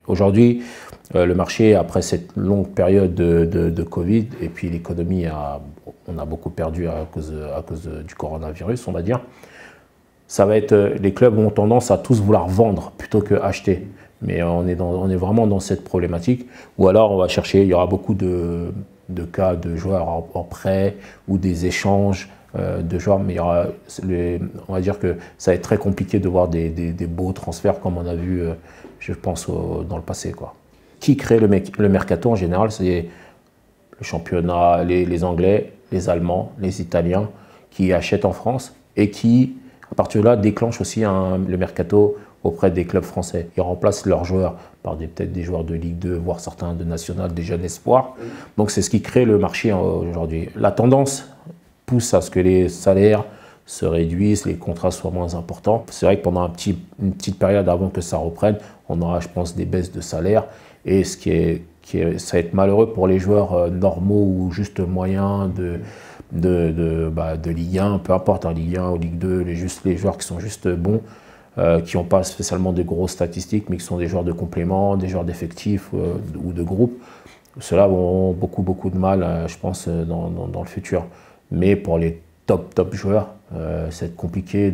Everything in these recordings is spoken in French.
Aujourd'hui, le marché, après cette longue période de Covid, et puis l'économie, on a beaucoup perdu à cause du coronavirus, on va dire. Ça va être, les clubs ont tendance à tous vouloir vendre plutôt que acheter. Mais on est vraiment dans cette problématique. Ou alors on va chercher, il y aura beaucoup de cas de joueurs en prêt ou des échanges de joueurs. Mais il y aura, on va dire que ça va être très compliqué de voir des beaux transferts comme on a vu, je pense, dans le passé, quoi. Qui crée le mercato en général? C'est le championnat, les Anglais, les Allemands, les Italiens qui achètent en France et qui, à partir de là, déclenchent aussi le mercato auprès des clubs français. Ils remplacent leurs joueurs par peut-être des joueurs de Ligue 2, voire certains de National, des jeunes espoirs. Donc c'est ce qui crée le marché aujourd'hui. La tendance pousse à ce que les salaires se réduisent, les contrats soient moins importants. C'est vrai que pendant une petite période avant que ça reprenne, on aura, je pense, des baisses de salaire. Et ça va être malheureux pour les joueurs normaux ou juste moyens de Ligue 1, peu importe, en Ligue 1 ou Ligue 2, les joueurs qui sont juste bons, qui n'ont pas spécialement de grosses statistiques, mais qui sont des joueurs de complément, des joueurs d'effectifs ou de groupe. Ceux-là vont beaucoup de mal, je pense, dans le futur. Mais pour les top joueurs, ça va être compliqué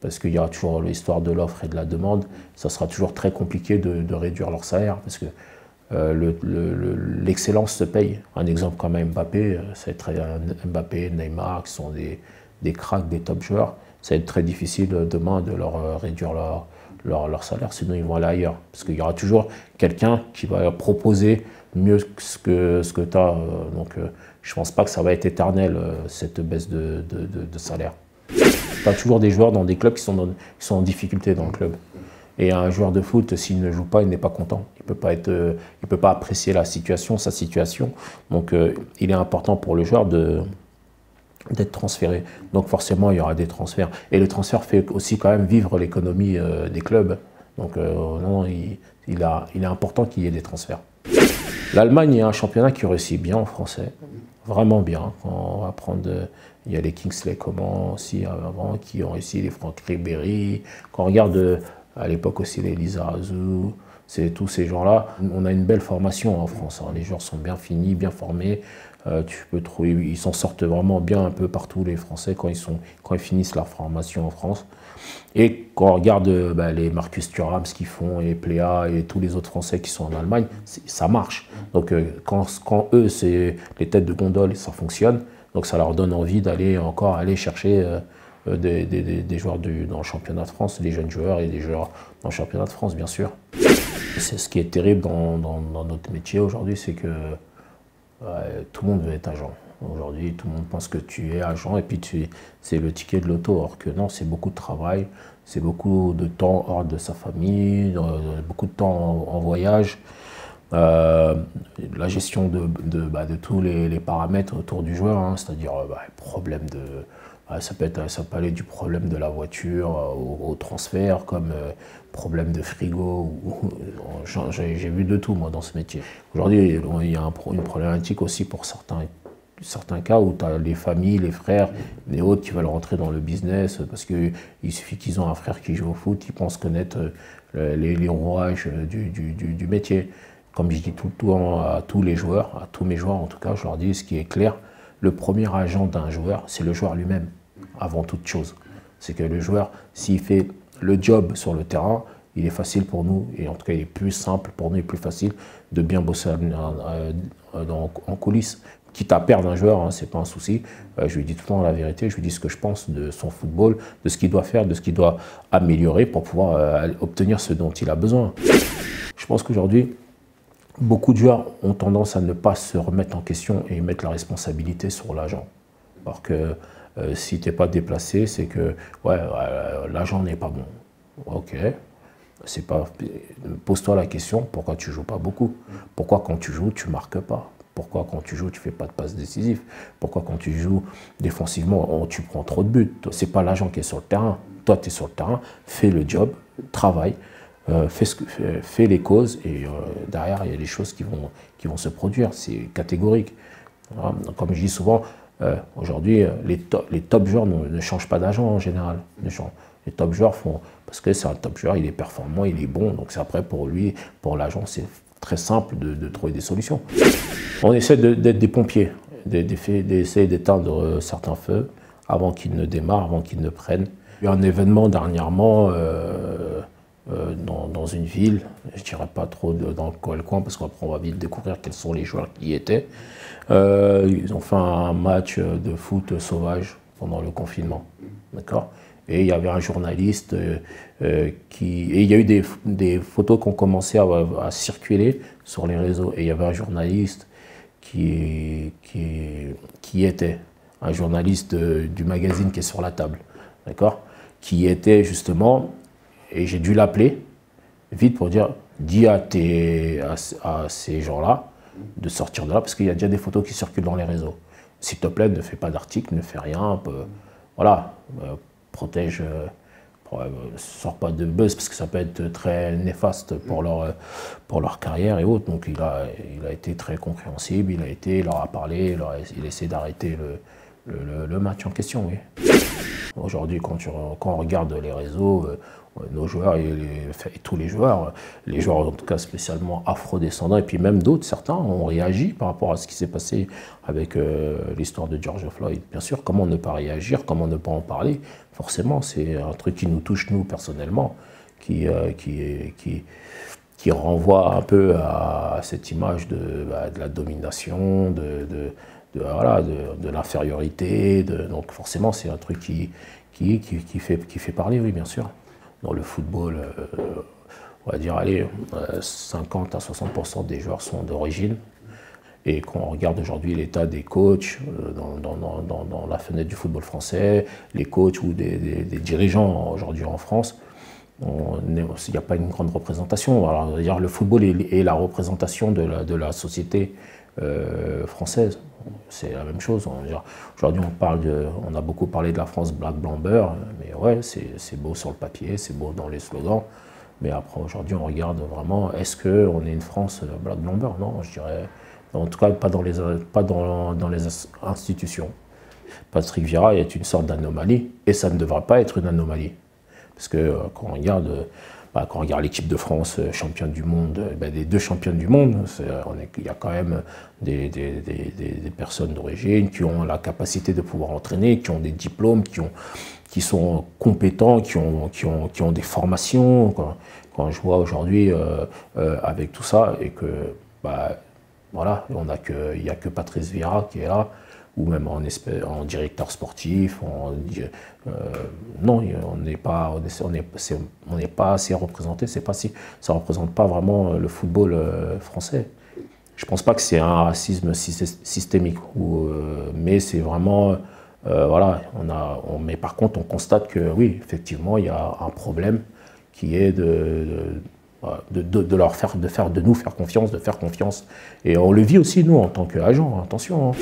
parce qu'il y aura toujours l'histoire de l'offre et de la demande. Ça sera toujours très compliqué de réduire leur salaire parce que l'excellence se paye. Un exemple comme Mbappé, ça va être Mbappé, Neymar, qui sont des cracks, des top joueurs. Ça va être très difficile demain de leur réduire leur salaire, sinon ils vont aller ailleurs. Parce qu'il y aura toujours quelqu'un qui va leur proposer mieux que ce que tu as. Donc je ne pense pas que ça va être éternel, cette baisse de salaire. Tu as toujours des joueurs dans des clubs qui sont en difficulté dans le club. Et un joueur de foot, s'il ne joue pas, il n'est pas content. Il ne peut pas apprécier sa situation. Donc il est important pour le joueur d'être transféré. Donc forcément, il y aura des transferts. Et le transfert fait aussi quand même vivre l'économie des clubs. Donc non, il est important qu'il y ait des transferts. L'Allemagne est un championnat qui réussit bien en français. Vraiment bien. On va prendre, il y a les Kingsley Coman aussi avant, qui ont réussi, les Franck Ribéry. Quand on regarde à l'époque aussi les Lizarazu, c'est tous ces gens-là. On a une belle formation en France. Les joueurs sont bien finis, bien formés. Tu peux trouver, ils s'en sortent vraiment bien un peu partout, les Français, quand ils finissent leur formation en France. Et quand on regarde les Marcus Thuram, ce qu'ils font, et Pléa, et tous les autres Français qui sont en Allemagne, ça marche. Donc quand eux, c'est les têtes de gondole, ça fonctionne. Donc ça leur donne envie d'aller chercher des joueurs dans le championnat de France, des jeunes joueurs et des joueurs dans le championnat de France, bien sûr. C'est ce qui est terrible dans notre métier aujourd'hui, c'est que tout le monde veut être agent. Aujourd'hui, tout le monde pense que tu es agent et puis c'est le ticket de l'auto. Or que non, c'est beaucoup de travail, c'est beaucoup de temps hors de sa famille, beaucoup de temps en voyage. La gestion de tous les paramètres autour du joueur, hein, c'est-à-dire problème ça peut aller du problème de la voiture au transfert, comme problème de frigo. J'ai vu de tout, moi, dans ce métier. Aujourd'hui, il y a une problématique aussi pour certains cas où tu as les familles, les frères, les autres qui veulent rentrer dans le business parce qu'il suffit qu'ils ont un frère qui joue au foot, ils pensent connaître les rouages du métier. Comme je dis tout le temps à tous mes joueurs en tout cas, je leur dis ce qui est clair, le premier agent d'un joueur, c'est le joueur lui-même, avant toute chose. C'est que le joueur, s'il fait le job sur le terrain, il est facile pour nous, et en tout cas il est plus simple pour nous et plus facile de bien bosser en coulisses. Quitte à perdre un joueur, hein, c'est pas un souci. Je lui dis tout le temps la vérité, je lui dis ce que je pense de son football, de ce qu'il doit faire, de ce qu'il doit améliorer pour pouvoir obtenir ce dont il a besoin. Je pense qu'aujourd'hui, beaucoup de joueurs ont tendance à ne pas se remettre en question et mettre la responsabilité sur l'agent. Alors que si tu n'es pas déplacé, c'est que l'agent n'est pas bon. Ok, pose-toi la question, pourquoi tu ne joues pas beaucoup? Pourquoi quand tu joues, tu ne marques pas? Pourquoi quand tu joues, tu ne fais pas de passes décisives? Pourquoi quand tu joues défensivement, tu prends trop de buts? Ce n'est pas l'agent qui est sur le terrain. Toi, tu es sur le terrain, fais le job, travaille. Fais les causes et derrière il y a des choses qui vont se produire, c'est catégorique. Voilà. Comme je dis souvent, aujourd'hui les top joueurs ne changent pas d'agent en général. Les top joueurs font, parce que c'est un top joueur, il est performant, il est bon, donc c'est après pour lui, pour l'agent, c'est très simple de trouver des solutions. On essaie d'être des pompiers, d'essayer d'éteindre certains feux avant qu'ils ne démarrent, avant qu'ils ne prennent. Il y a eu un événement dernièrement dans une ville, je ne dirais pas trop dans le coin parce qu'après on va vite découvrir quels sont les joueurs qui y étaient. Ils ont fait un match de foot sauvage pendant le confinement, d'accord. Et il y avait un journaliste et il y a eu des photos qui ont commencé à circuler sur les réseaux. Et il y avait un journaliste qui était un journaliste du magazine qui est sur la table, d'accord, qui était justement, et j'ai dû l'appeler vite pour dire, dis à ces gens-là de sortir de là, parce qu'il y a déjà des photos qui circulent dans les réseaux. S'il te plaît, ne fais pas d'article, ne fais rien, voilà, protège, sort pas de buzz, parce que ça peut être très néfaste pour leur carrière et autres. Donc il a été très compréhensible, il leur a parlé, il a essayé d'arrêter le match en question, oui. Aujourd'hui, quand on regarde les réseaux, nos joueurs et tous les joueurs en tout cas spécialement afro-descendants, et puis même d'autres, certains ont réagi par rapport à ce qui s'est passé avec l'histoire de George Floyd. Bien sûr, comment ne pas réagir, comment ne pas en parler? Forcément, c'est un truc qui nous touche, nous, personnellement, qui renvoie un peu à cette image de la domination, de l'infériorité. Donc forcément, c'est un truc qui fait parler, oui, bien sûr. Dans le football, on va dire, allez, 50 à 60% des joueurs sont d'origine. Et quand on regarde aujourd'hui l'état des coachs dans la fenêtre du football français, les coachs ou des dirigeants aujourd'hui en France, il n'y a pas une grande représentation. Alors, dire, le football est la représentation de la société française. C'est la même chose. Aujourd'hui, on a beaucoup parlé de la France black, blanc, beurre, mais ouais, c'est beau sur le papier, c'est beau dans les slogans. Mais après, aujourd'hui, on regarde vraiment, est-ce qu'on est une France black, blanc, beurre? Non, je dirais, en tout cas, pas dans les institutions. Patrick Vieira est une sorte d'anomalie, et ça ne devrait pas être une anomalie. Parce que quand on regarde l'équipe de France championne du monde, des deux championnes du monde, il y a quand même des personnes d'origine qui ont la capacité de pouvoir entraîner, qui ont des diplômes, qui sont compétents, qui ont des formations. Quand je vois aujourd'hui avec tout ça, et que voilà, il n'y a que Patrice Vieira qui est là, ou même en directeur sportif. Non, on n'est pas assez représenté, ça ne représente pas vraiment le football français. Je ne pense pas que c'est un racisme systémique, mais c'est vraiment, voilà, mais par contre on constate que oui, effectivement, il y a un problème qui est de nous faire confiance, de faire confiance. Et on le vit aussi, nous, en tant qu'agents, attention. Hein.